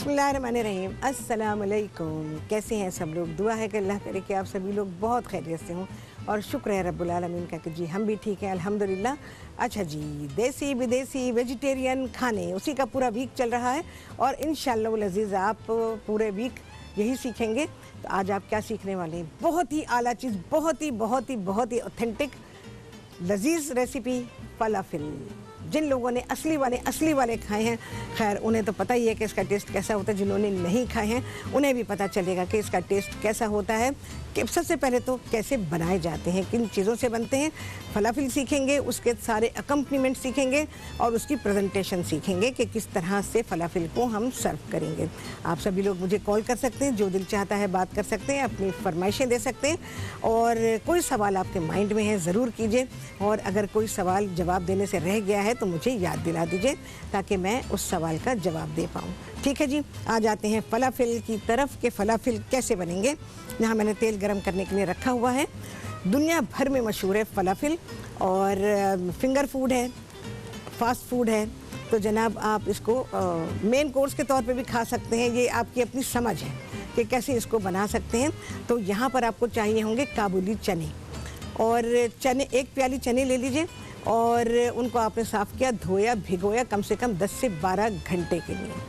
बिस्मिल्लाहिर्रहमानिर्रहीम। अस्सलाम वालेकुम। कैसे हैं सब लोग? दुआ है कि अल्लाह करे कि आप सभी लोग बहुत खैरियत से हों और शुक्र है रब्बुल आलमीन का कि जी हम भी ठीक हैं अल्हम्दुलिल्लाह। अच्छा जी, देसी विदेशी वेजिटेरियन खाने उसी का पूरा वीक चल रहा है और इंशाअल्लाह वल अज़ीज़ आप पूरे वीक यही सीखेंगे। तो आज आप क्या सीखने वाले हैं? बहुत ही आला चीज़, बहुत ही ऑथेंटिक लजीज रेसिपी फलाफिल। जिन लोगों ने असली वाले खाए हैं, खैर उन्हें तो पता ही है कि इसका टेस्ट कैसा होता है। जिन्होंने नहीं खाए हैं उन्हें भी पता चलेगा कि इसका टेस्ट कैसा होता है। कि सबसे पहले तो कैसे बनाए जाते हैं, किन चीज़ों से बनते हैं। फलाफिल सीखेंगे, उसके सारे अकम्पनीमेंट सीखेंगे और उसकी प्रेजेंटेशन सीखेंगे कि किस तरह से फलाफिल को हम सर्व करेंगे। आप सभी लोग मुझे कॉल कर सकते हैं, जो दिल चाहता है बात कर सकते हैं, अपनी फरमाइशें दे सकते हैं और कोई सवाल आपके माइंड में है ज़रूर कीजिए। और अगर कोई सवाल जवाब देने से रह गया है तो मुझे याद दिला दीजिए ताकि मैं उस सवाल का जवाब दे पाऊँ। ठीक है जी, आ जाते हैं फलाफिल की तरफ के फलाफिल कैसे बनेंगे। यहाँ मैंने तेल गरम करने के लिए रखा हुआ है। दुनिया भर में मशहूर है फलाफिल और फिंगर फूड है, फास्ट फूड है। तो जनाब आप इसको मेन कोर्स के तौर पे भी खा सकते हैं। ये आपकी अपनी समझ है कि कैसे इसको बना सकते हैं। तो यहाँ पर आपको चाहिए होंगे काबुली चने और चने, 1 प्याली चने ले लीजिए और उनको आपने साफ़ किया, धोया, भिगोया कम से कम 10 से 12 घंटे के लिए।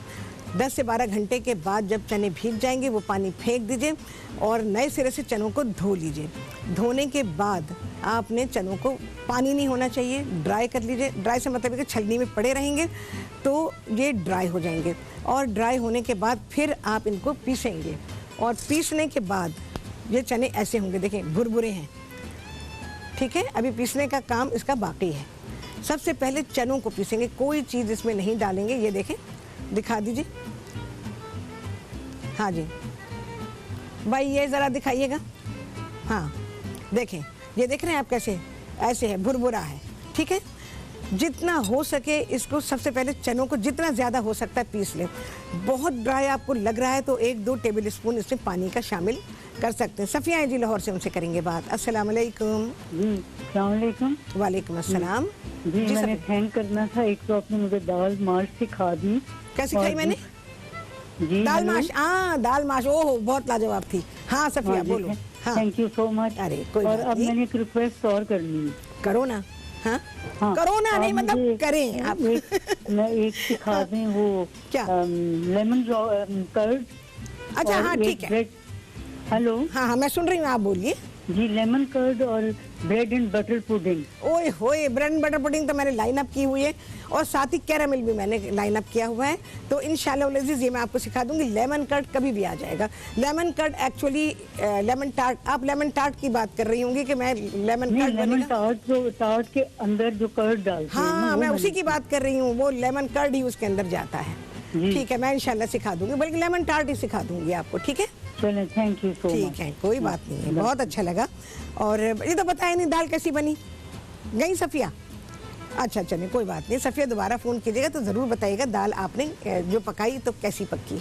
10 से 12 घंटे के बाद जब चने भीग जाएंगे वो पानी फेंक दीजिए और नए सिरे से चनों को धो लीजिए। धोने के बाद आपने चनों को, पानी नहीं होना चाहिए, ड्राई कर लीजिए। ड्राई से मतलब है कि छलनी में पड़े रहेंगे तो ये ड्राई हो जाएंगे और ड्राई होने के बाद फिर आप इनको पीसेंगे और पीसने के बाद ये चने ऐसे होंगे, देखें भुरभुरे हैं। ठीक है, अभी पीसने का काम इसका बाकी है। सबसे पहले चनों को पीसेंगे, कोई चीज़ इसमें नहीं डालेंगे। ये देखें, दिखा दीजिए। हाँ जी भाई, ये ज़रा दिखाइएगा। हाँ देखें, ये देख रहे हैं आप कैसे ऐसे है, भुरभुरा है। ठीक है, जितना हो सके इसको सबसे पहले चनों को जितना ज़्यादा हो सकता है पीस लें। बहुत ड्राई आपको लग रहा है तो 1-2 टेबल स्पून इसमें पानी का शामिल कर सकते हैं। सफ़िया जी लाहौर से, उनसे करेंगे बात। अस्सलाम वालेकुम। वालेकुम अस्सलाम। जी मैंने थैंक करना था। एक तो आपने मुझे दाल माश सिखा दी। कैसे खाई मैंने? जी दाल माश, हाँ दाल माश, ओहो बहुत लाजवाब थी। हाँ सफ़िया बोलो। हाँ थैंक यू सो मच। अरे कोई और बात अब नहीं। मैंने एक रिक्वेस्ट और करनी है। करो ना। हाँ, हाँ करो ना, नहीं मतलब करें आप। मैं एक सिखा दें वो क्या? Lemon curd. अच्छा हाँ ठीक है। हेलो। हाँ मैं सुन रही हूँ, आप बोलिए। जी लेमन कर्ड और ब्रेड एंड बटर पुडिंग। ओए होए, ब्रेड एंड बटर पुडिंग तो मैंने लाइन अप की हुई है और साथ ही कैरामिल भी मैंने लाइन अप किया हुआ है। तो इंशाल्लाह अज़ीज़ ये मैं आपको सिखा दूंगी। लेमन कर्ड कभी भी आ जाएगा। Lemon curd actually lemon tart, आप लेमन टार्ट की बात कर रही होंगी कि मैं लेमन टार्ट, जो टार्ट के अंदर जो कर्ड डालते हैं। हाँ मैं उसी की बात कर रही हूँ, वो लेमन कर्ड ही उसके अंदर जाता है। ठीक है, मैं इंशाल्लाह सिखा दूंगी, बल्कि लेमन टार्ट ही सिखा दूंगी आपको। ठीक है, चलो थैंक यू सो मच। ठीक है, कोई बात नहीं है, बहुत अच्छा लगा। और ये तो बताया नहीं दाल कैसी बनी, गई सफ़िया? अच्छा चलिए कोई बात नहीं, सफ़िया दोबारा फ़ोन कीजिएगा तो ज़रूर बताइएगा दाल आपने जो पकाई तो कैसी पकी।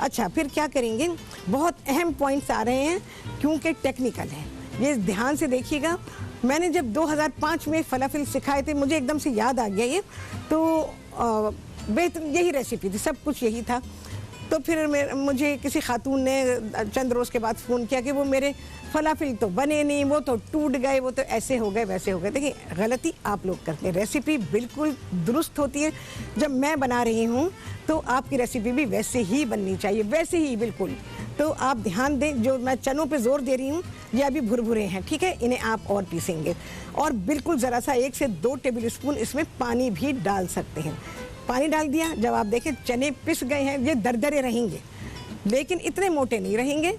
अच्छा फिर क्या करेंगे, बहुत अहम पॉइंट्स आ रहे हैं क्योंकि टेक्निकल है, ये ध्यान से देखिएगा। मैंने जब 2005 में फलाफिल सिखाए थे, मुझे एकदम से याद आ गया ये, तो बेहतर यही रेसिपी थी, सब कुछ यही था। तो फिर मुझे किसी खातून ने चंद रोज़ के बाद फ़ोन किया कि वो मेरे फलाफिल तो बने नहीं, वो तो टूट गए, वो तो ऐसे हो गए वैसे हो गए। देखिए गलती आप लोग करते हैं, रेसिपी बिल्कुल दुरुस्त होती है। जब मैं बना रही हूँ तो आपकी रेसिपी भी वैसे ही बननी चाहिए, वैसे ही बिल्कुल। तो आप ध्यान दें, जो मैं चनों पे जोर दे रही हूँ ये अभी भुरभुरे हैं। ठीक है, इन्हें आप और पीसेंगे और बिल्कुल ज़रा सा 1 से 2 टेबल स्पून इसमें पानी भी डाल सकते हैं। पानी डाल दिया, जब आप देखें चने पिस गए हैं, ये दरदरे रहेंगे लेकिन इतने मोटे नहीं रहेंगे।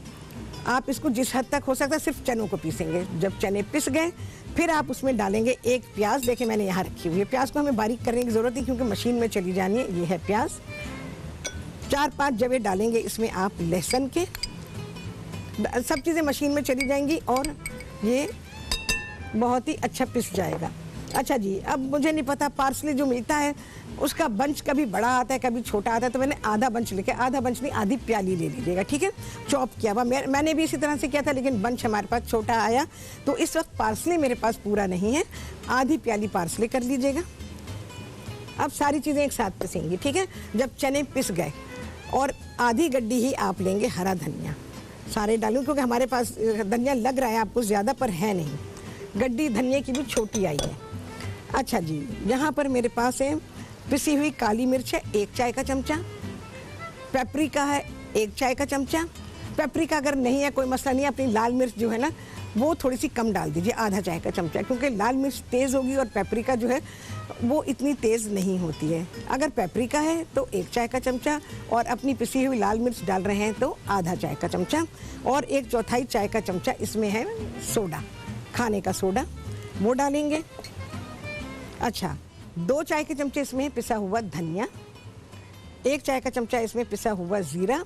आप इसको जिस हद तक हो सकता है सिर्फ चनों को पीसेंगे। जब चने पिस गए फिर आप उसमें डालेंगे 1 प्याज। देखें मैंने यहाँ रखी हुई है, प्याज को हमें बारीक करने की ज़रूरत नहीं क्योंकि मशीन में चली जानी है। ये है प्याज। 4-5 जवे डालेंगे इसमें आप लहसुन के। सब चीज़ें मशीन में चली जाएंगी और ये बहुत ही अच्छा पिस जाएगा। अच्छा जी, अब मुझे नहीं पता पार्सले जो मिलता है उसका बंच कभी बड़ा आता है कभी छोटा आता है, तो मैंने आधा बंच लेके, आधा बंच नहीं आधी प्याली ले लीजिएगा। ठीक है, चॉप किया हुआ। मैंने भी इसी तरह से किया था लेकिन बंच हमारे पास छोटा आया, तो इस वक्त पार्सले मेरे पास पूरा नहीं है। आधी प्याली पार्सले कर लीजिएगा। अब सारी चीज़ें एक साथ पिसेंगी। ठीक है, जब चने पिस गए और आधी गड्डी ही आप लेंगे हरा धनिया। सारे डालूं क्योंकि हमारे पास धनिया लग रहा है आपको ज़्यादा, पर है नहीं, गड्डी धनिया की भी छोटी आई है। अच्छा जी, यहाँ पर मेरे पास है पिसी हुई काली मिर्च है 1 चाय का चमचा, पेपरिका है 1 चाय का चमचा। पेपरिका अगर नहीं है कोई मसला नहीं, अपनी लाल मिर्च जो है ना वो थोड़ी सी कम डाल दीजिए, आधा चाय का चमचा, क्योंकि लाल मिर्च तेज़ होगी और पेपरिका जो है वो इतनी तेज़ नहीं होती है। अगर पेपरिका है तो 1 चाय का चमचा, और अपनी पिसी हुई लाल मिर्च डाल रहे हैं तो आधा चाय का चमचा, और 1/4 चाय का चमचा इसमें है सोडा, खाने का सोडा, वो डालेंगे। अच्छा, 2 चाय के चमचे इसमें पिसा हुआ धनिया, 1 चाय का चमचा इसमें पिसा हुआ ज़ीरा,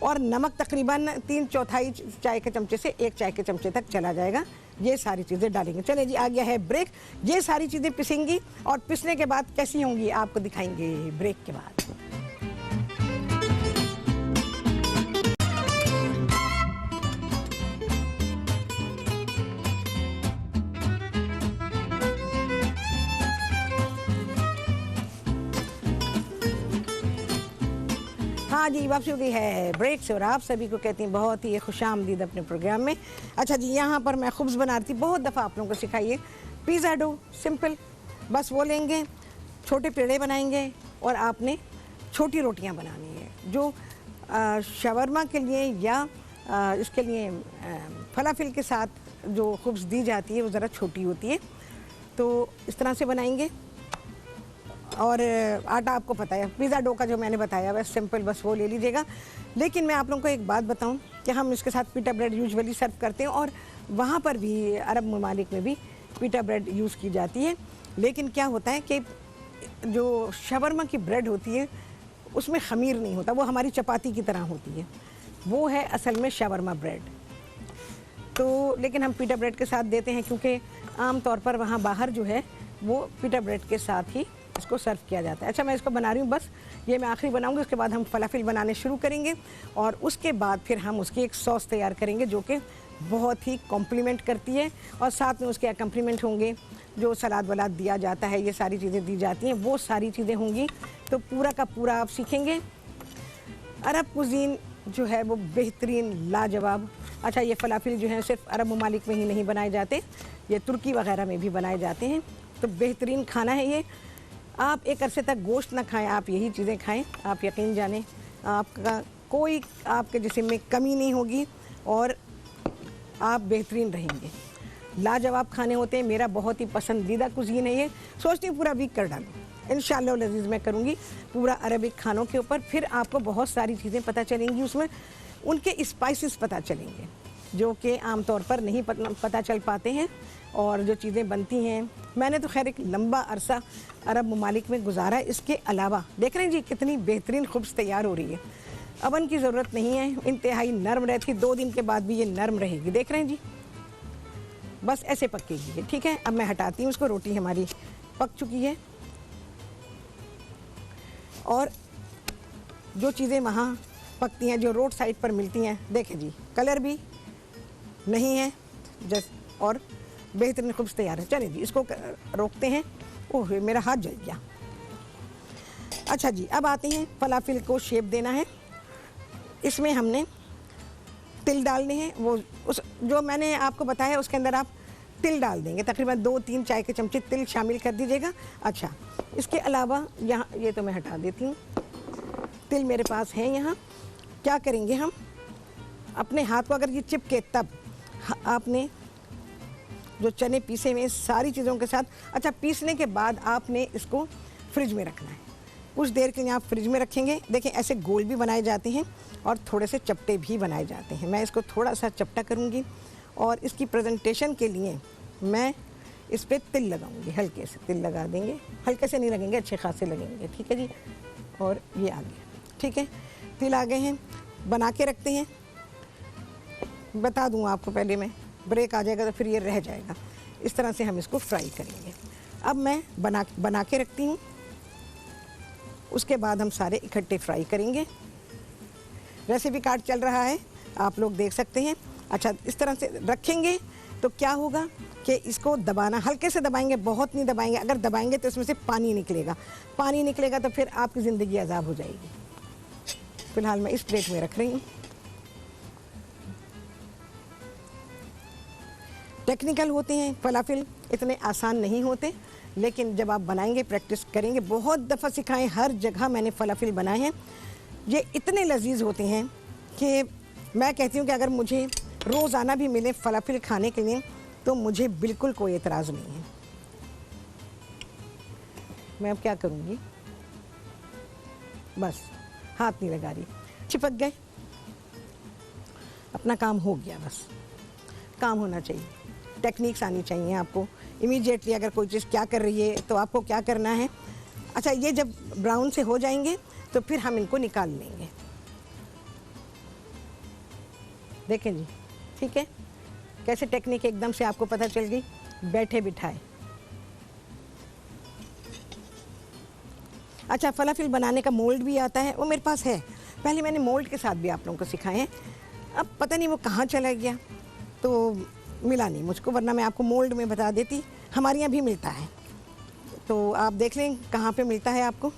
और नमक तकरीबन 3/4 चाय के चमचे से 1 चाय के चमचे तक चला जाएगा। ये सारी चीज़ें डालेंगे। चलिए जी, आ गया है ब्रेक। ये सारी चीज़ें पिसेंगी और पिसने के बाद कैसी होंगी आपको दिखाएंगे ब्रेक के बाद। हाँ जी, वापसी हो गई है ब्रेक से और आप सभी को कहती हैं बहुत ही खुशामदीद अपने प्रोग्राम में। अच्छा जी, यहाँ पर मैं खुब्ज़ बना रही थी, बहुत दफ़ा आप लोगों को सिखाइए। पिज़्ज़ा डो सिंपल, बस वो लेंगे, छोटे पेड़े बनाएंगे और आपने छोटी रोटियाँ बनानी है। जो शवरमा के लिए या इसके लिए फलाफिल के साथ जो खुब्ज़ दी जाती है वो ज़रा छोटी होती है, तो इस तरह से बनाएंगे। और आटा आपको पता है, पिज़्ज़ा डो का जो मैंने बताया वह सिंपल, बस वो ले लीजिएगा। लेकिन मैं आप लोगों को एक बात बताऊं कि हम इसके साथ पीटा ब्रेड यूजुअली सर्व करते हैं, और वहाँ पर भी अरब ममालिक में भी पीटा ब्रेड यूज़ की जाती है। लेकिन क्या होता है कि जो शवरमा की ब्रेड होती है उसमें खमीर नहीं होता, वो हमारी चपाती की तरह होती है, वो है असल में शवरमा ब्रेड। तो लेकिन हम पीटा ब्रेड के साथ देते हैं क्योंकि आम तौर पर वहाँ बाहर जो है वो पीटा ब्रेड के साथ ही इसको सर्व किया जाता है। अच्छा, मैं इसको बना रही हूँ, बस ये मैं आखिरी बनाऊंगी, उसके बाद हम फलाफिल बनाने शुरू करेंगे और उसके बाद फिर हम उसकी एक सॉस तैयार करेंगे जो कि बहुत ही कॉम्प्लीमेंट करती है, और साथ में उसके अकम्प्लीमेंट होंगे जो सलाद वलाद दिया जाता है, ये सारी चीज़ें दी जाती हैं, वो सारी चीज़ें होंगी। तो पूरा का पूरा आप सीखेंगे। अरब कुज़ीन जो है वो बेहतरीन, लाजवाब। अच्छा, ये फलाफिल जो है सिर्फ अरब ममालिक में ही नहीं बनाए जाते, ये तुर्की वगैरह में भी बनाए जाते हैं। तो बेहतरीन खाना है ये। आप एक अरसे तक गोश्त ना खाएं, आप यही चीज़ें खाएं, आप यकीन जानें आपका कोई आपके जिस्म में कमी नहीं होगी और आप बेहतरीन रहेंगे। लाजवाब खाने होते हैं, मेरा बहुत ही पसंदीदा कुज़ीन है ये। सोचती हूँ पूरा वीक कर डालूँ, इंशाअल्लाह लज़ीज़ मैं करूँगी पूरा अरबिक खानों के ऊपर। फिर आपको बहुत सारी चीज़ें पता चलेंगी, उसमें उनके स्पाइसेस पता चलेंगे जो कि आम तौर पर नहीं पता चल पाते हैं, और जो चीज़ें बनती हैं। मैंने तो खैर एक लंबा अरसा अरब ममालिक में गुजारा। इसके अलावा देख रहे हैं जी कितनी बेहतरीन खुब्ज़ तैयार हो रही है। अवन की ज़रूरत नहीं है, इंतहाई नरम रहती, 2 दिन के बाद भी ये नरम रहेगी। देख रहे हैं जी, बस ऐसे पकेगी ये, ठीक है। अब मैं हटाती हूँ उसको, रोटी हमारी पक चुकी है। और जो चीज़ें वहाँ पकती हैं, जो रोड साइड पर मिलती हैं, देखें जी कलर भी नहीं है जस्ट, और बेहतरीन खुब्ज़ तैयार है। चलिए जी, इसको रोकते हैं। ओह, मेरा हाथ जल गया। अच्छा जी, अब आते हैं फलाफिल को शेप देना है। इसमें हमने तिल डालने हैं, वो उस जो मैंने आपको बताया उसके अंदर आप तिल डाल देंगे, तकरीबन 2-3 चाय के चमचे तिल शामिल कर दीजिएगा। अच्छा, इसके अलावा यहाँ ये तो मैं हटा देती हूँ, तिल मेरे पास है यहाँ। क्या करेंगे हम, अपने हाथ को अगर ये चिपके तब आपने जो चने पीसे हुए सारी चीज़ों के साथ, अच्छा पीसने के बाद आपने इसको फ्रिज में रखना है। कुछ देर के लिए आप फ्रिज में रखेंगे। देखें ऐसे गोल भी बनाए जाते हैं और थोड़े से चपटे भी बनाए जाते हैं। मैं इसको थोड़ा सा चपटा करूँगी और इसकी प्रेजेंटेशन के लिए मैं इस पर तिल लगाऊंगी। हल्के से तिल लगा देंगे, हल्के से नहीं लगेंगे, अच्छे खासे लगेंगे, ठीक है जी। और ये आ गया, ठीक है, तिल आ गए हैं। बना के रखते हैं, बता दूँ आपको, पहले मैं ब्रेक आ जाएगा तो फिर ये रह जाएगा। इस तरह से हम इसको फ्राई करेंगे। अब मैं बना के रखती हूँ, उसके बाद हम सारे इकट्ठे फ्राई करेंगे। रेसिपी कार्ड चल रहा है, आप लोग देख सकते हैं। अच्छा, इस तरह से रखेंगे तो क्या होगा कि इसको दबाना, हल्के से दबाएंगे, बहुत नहीं दबाएंगे। अगर दबाएंगे तो इसमें से पानी निकलेगा, पानी निकलेगा तो फिर आपकी ज़िंदगी अज़ाब हो जाएगी। फिलहाल मैं इस प्लेट में रख रही हूँ। टेक्निकल होते हैं फलाफिल, इतने आसान नहीं होते, लेकिन जब आप बनाएंगे, प्रैक्टिस करेंगे, बहुत दफ़ा सिखाएं, हर जगह मैंने फलाफिल बनाए हैं, ये इतने लजीज होते हैं कि मैं कहती हूँ कि अगर मुझे रोज़ाना भी मिले फलाफिल खाने के लिए तो मुझे बिल्कुल कोई एतराज़ नहीं है। मैं अब क्या करूँगी, बस हाथ नहीं लगा रही, चिपक गए, अपना काम हो गया। बस काम होना चाहिए, टेक्निक्स आनी चाहिए आपको। इमीडिएटली अगर कोई चीज़ क्या कर रही है तो आपको क्या करना है। अच्छा, ये जब ब्राउन से हो जाएंगे तो फिर हम इनको निकाल लेंगे। देखें जी, ठीक है, कैसे टेक्निक एकदम से आपको पता चल गई, बैठे बिठाए। अच्छा, फलाफिल बनाने का मोल्ड भी आता है, वो मेरे पास है। पहले मैंने मोल्ड के साथ भी आप लोगों को सिखाए हैं, अब पता नहीं वो कहाँ चला गया, तो मिला नहीं मुझको, वरना मैं आपको मोल्ड में बता देती। हमारे यहाँ भी मिलता है, तो आप देख लें कहाँ पे मिलता है आपको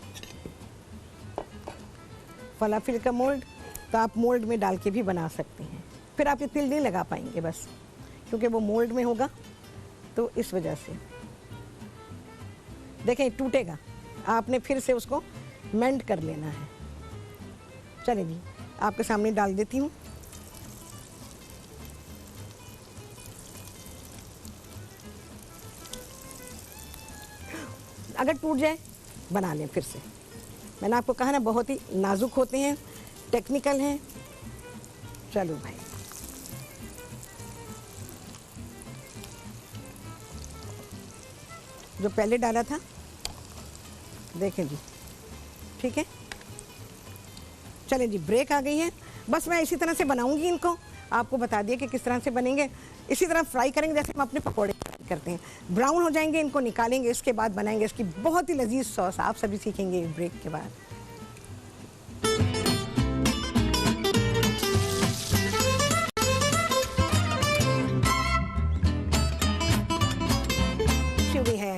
फलाफिल का मोल्ड, तो आप मोल्ड में डाल के भी बना सकते हैं। फिर आप ये तिल नहीं लगा पाएंगे बस, क्योंकि वो मोल्ड में होगा, तो इस वजह से देखें टूटेगा, आपने फिर से उसको मेंड कर लेना है। चलिए जी, आपके सामने डाल देती हूँ। अगर टूट जाए बना लें फिर से, मैंने आपको कहा ना बहुत ही नाजुक होते हैं, टेक्निकल हैं। चलो भाई, जो पहले डाला था देखें जी, ठीक है। चलें जी, ब्रेक आ गई है, बस मैं इसी तरह से बनाऊंगी इनको, आपको बता दिया कि किस तरह से बनेंगे। इसी तरह फ्राई करेंगे जैसे हम अपने पकौड़े फ्राई करते हैं। ब्राउन हो जाएंगे, इनको निकालेंगे, इसके बाद बनाएंगे इसकी बहुत ही लजीज सॉस। आप सभी सीखेंगे ब्रेक के बाद।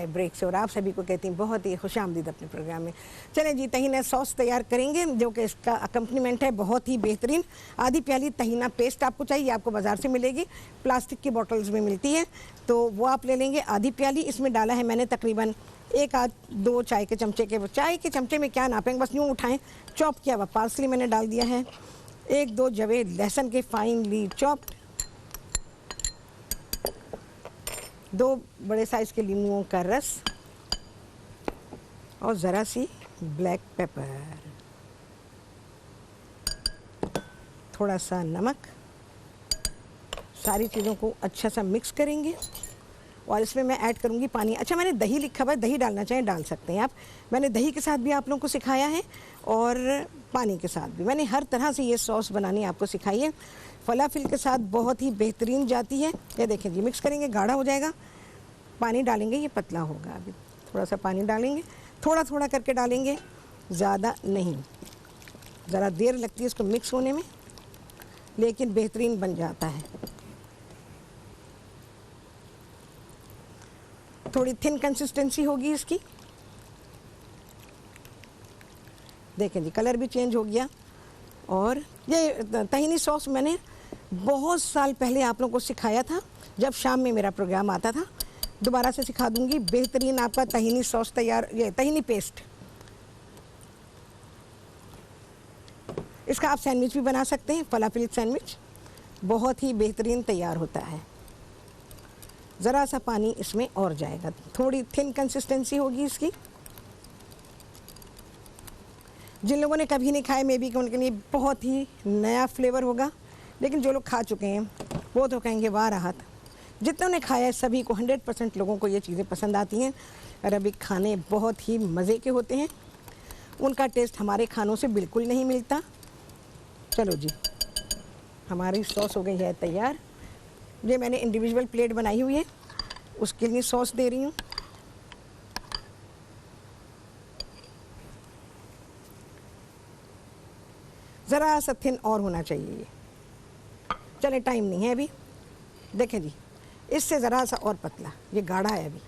ब्रेक से, और आप सभी को कहती हैं बहुत ही खुशामदीद अपने प्रोग्राम में। चलें जी, तहीना सॉस तैयार करेंगे, जो कि इसका अकम्पनीमेंट है बहुत ही बेहतरीन। आधी प्याली तहीना पेस्ट आपको चाहिए, आपको बाज़ार से मिलेगी, प्लास्टिक की बॉटल्स में मिलती है, तो वो आप ले लेंगे आधी प्याली। इसमें डाला है मैंने तकरीबन 1-2 चाय के चमचे के, चाय के चमचे में क्या नापेंगे, बस यूँ उठाएँ। चॉप किया हुआ पार्सली मैंने डाल दिया है, 1-2 जवे लहसुन के फाइनली चॉप्ड, 2 बड़े साइज़ के नींबुओं का रस, और ज़रा सी ब्लैक पेपर, थोड़ा सा नमक। सारी चीज़ों को अच्छा सा मिक्स करेंगे, और इसमें मैं ऐड करूँगी पानी। अच्छा, मैंने दही लिखा हुआ है, दही डालना चाहें डाल सकते हैं आप। मैंने दही के साथ भी आप लोगों को सिखाया है, और पानी के साथ भी। मैंने हर तरह से ये सॉस बनानी आपको सिखाई है। फलाफिल के साथ बहुत ही बेहतरीन जाती है। ये देखें जी, मिक्स करेंगे, गाढ़ा हो जाएगा, पानी डालेंगे, ये पतला होगा। अभी थोड़ा सा पानी डालेंगे, थोड़ा थोड़ा करके डालेंगे, ज़्यादा नहीं। ज़रा देर लगती है इसको मिक्स होने में, लेकिन बेहतरीन बन जाता है। थोड़ी थिन कंसिस्टेंसी होगी इसकी। देखें जी, कलर भी चेंज हो गया। और ये तहीनी सॉस मैंने बहुत साल पहले आप लोगों को सिखाया था, जब शाम में मेरा प्रोग्राम आता था। दोबारा से सिखा दूंगी, बेहतरीन आपका तहीनी सॉस तैयार, ये तहीनी पेस्ट। इसका आप सैंडविच भी बना सकते हैं, फलाफिल सैंडविच बहुत ही बेहतरीन तैयार होता है। ज़रा सा पानी इसमें और जाएगा, थोड़ी थिन कंसिस्टेंसी होगी इसकी। जिन लोगों ने कभी नहीं खाए, मे बी उनके लिए बहुत ही नया फ्लेवर होगा, लेकिन जो लोग खा चुके हैं वो तो कहेंगे वाह राहत। जितनों ने खाया है सभी को, 100% लोगों को ये चीज़ें पसंद आती हैं। अरबिक खाने बहुत ही मज़े के होते हैं, उनका टेस्ट हमारे खानों से बिल्कुल नहीं मिलता। चलो जी, हमारी सॉस हो गई है तैयार। ये मैंने इंडिविजुअल प्लेट बनाई हुई है, उसके लिए सॉस दे रही हूँ। ज़रा सा थिन और होना चाहिए ये। चले, टाइम नहीं है अभी। देखें जी, इससे ज़रा सा और पतला, ये गाढ़ा है अभी।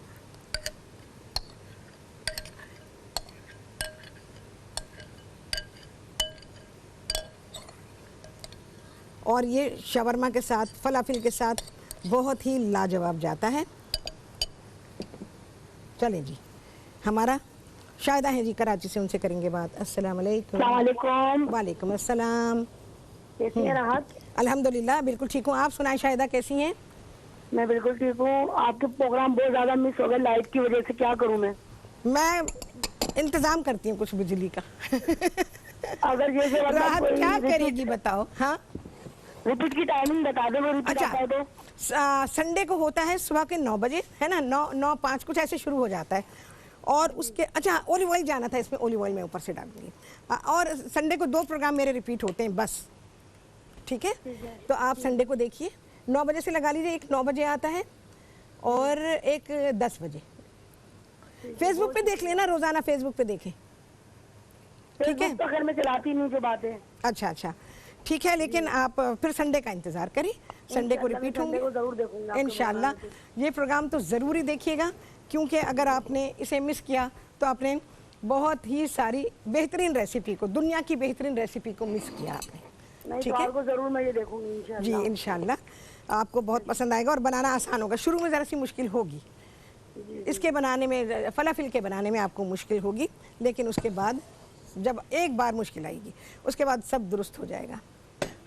और ये शवरमा के साथ, फलाफिल के साथ बहुत ही लाजवाब जाता है। चलें जी, हमारा शाहिदा है जी कराची से, उनसे करेंगे बात। अस्सलाम वालेकुम। वालेकुम अस्सलाम। कैसी हैं राहत? अल्हम्दुलिल्लाह बिल्कुल ठीक हूँ। आप सुनाएं शाहिदा, कैसी हैं? मैं बिल्कुल ठीक हूँ। आपके प्रोग्राम बहुत ज्यादा मिस हो गए लाइट की वजह से, क्या करूँ मैं इंतजाम करती हूँ कुछ बिजली का। अगर जैसे राहत क्या करेगी बताओ? हाँ, रिपीट की टाइमिंग बता दो, रिपीट अच्छा, आता है तो। संडे को होता है सुबह के 9 बजे, है ना, 9:05 कुछ ऐसे शुरू हो जाता है। और उसके अच्छा ओलिव ऑयल जाना था, इसमें ओलिव ऑयल मैं ऊपर से डाल दूँगी। और संडे को 2 प्रोग्राम मेरे रिपीट होते हैं बस, ठीक है? तो आप संडे को देखिए, 9 बजे से लगा लीजिए। एक 9 बजे आता है और एक 10 बजे। फेसबुक पे देख लेना, रोजाना फेसबुक पे देखें, ठीक है? तो घर में चलाती नहीं जो बात है। अच्छा, ठीक है, लेकिन आप फिर संडे का इंतजार करिए, संडे को रिपीट होंगे जरूर देखूंगा इंशाल्लाह। ये प्रोग्राम तो ज़रूरी देखिएगा, क्योंकि अगर आपने इसे मिस किया तो आपने बहुत ही सारी बेहतरीन रेसिपी को, दुनिया की बेहतरीन रेसिपी को मिस किया आपने, ठीक है? जरूर मैं ये देखूंगी इंशाल्लाह। जी इंशाल्लाह आपको बहुत पसंद आएगा और बनाना आसान होगा। शुरू में ज़रा सी मुश्किल होगी, इसके बनाने में, फलाफिल के बनाने में आपको मुश्किल होगी, लेकिन उसके बाद जब एक बार मुश्किल आएगी उसके बाद सब दुरुस्त हो जाएगा।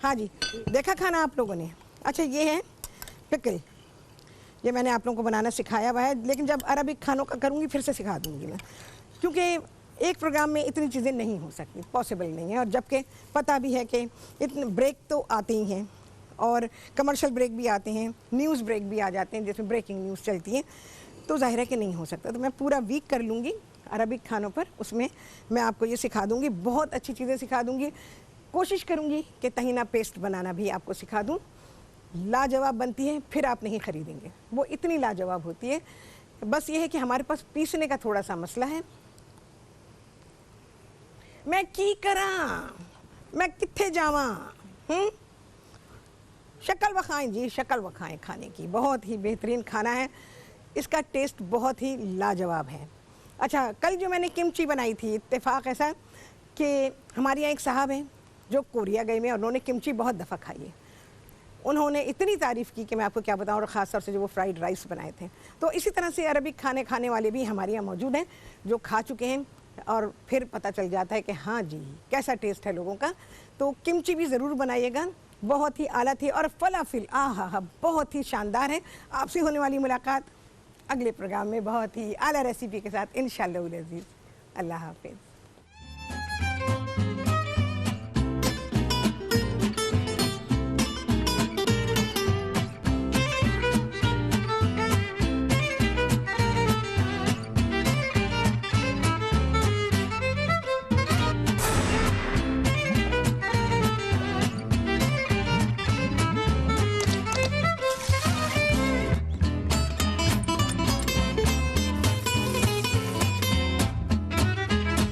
हाँ जी, देखा खाना आप लोगों ने? अच्छा, ये है पिकल, ये मैंने आप लोगों को बनाना सिखाया हुआ है, लेकिन जब अरबिक खानों का करूँगी फिर से सिखा दूँगी मैं, क्योंकि एक प्रोग्राम में इतनी चीज़ें नहीं हो सकती, पॉसिबल नहीं है। और जबकि पता भी है कि इतने ब्रेक तो आते ही हैं और कमर्शियल ब्रेक भी आते हैं, न्यूज़ ब्रेक भी आ जाते हैं जिसमें ब्रेकिंग न्यूज़ चलती है, तो ज़ाहिर है कि नहीं हो सकता। तो मैं पूरा वीक कर लूँगी अरबिक खानों पर, उसमें मैं आपको ये सिखा दूँगी, बहुत अच्छी चीज़ें सिखा दूँगी। कोशिश करूँगी कि तहीना पेस्ट बनाना भी आपको सिखा दूँ, लाजवाब बनती है, फिर आप नहीं ख़रीदेंगे, वो इतनी लाजवाब होती है। बस ये है कि हमारे पास पीसने का थोड़ा सा मसला है। मैं की करा, मैं कित्थे जावा? शक्ल वखाएं जी, शक्ल वखाएं खाने की, बहुत ही बेहतरीन खाना है, इसका टेस्ट बहुत ही लाजवाब है। अच्छा, कल जो मैंने किमची बनाई थी, इत्तेफाक ऐसा कि हमारे यहाँ एक साहब हैं जो कोरिया गए में और उन्होंने किमची बहुत दफ़ा खाई है। उन्होंने इतनी तारीफ़ की कि मैं आपको क्या बताऊँ, और ख़ास तौर से जो वो फ्राइड राइस बनाए थे। तो इसी तरह से अरबिक खाने खाने वाले भी हमारे यहाँ मौजूद हैं जो खा चुके हैं और फिर पता चल जाता है कि हाँ जी कैसा टेस्ट है लोगों का। तो किमची भी ज़रूर बनाइएगा, बहुत ही आला थी। और फलाफिल आहा बहुत ही शानदार है। आपसे होने वाली मुलाकात अगले प्रोग्राम में बहुत ही आला रेसिपी के साथ इंशाअल्लाह। अल्लाह हाफ़िज़।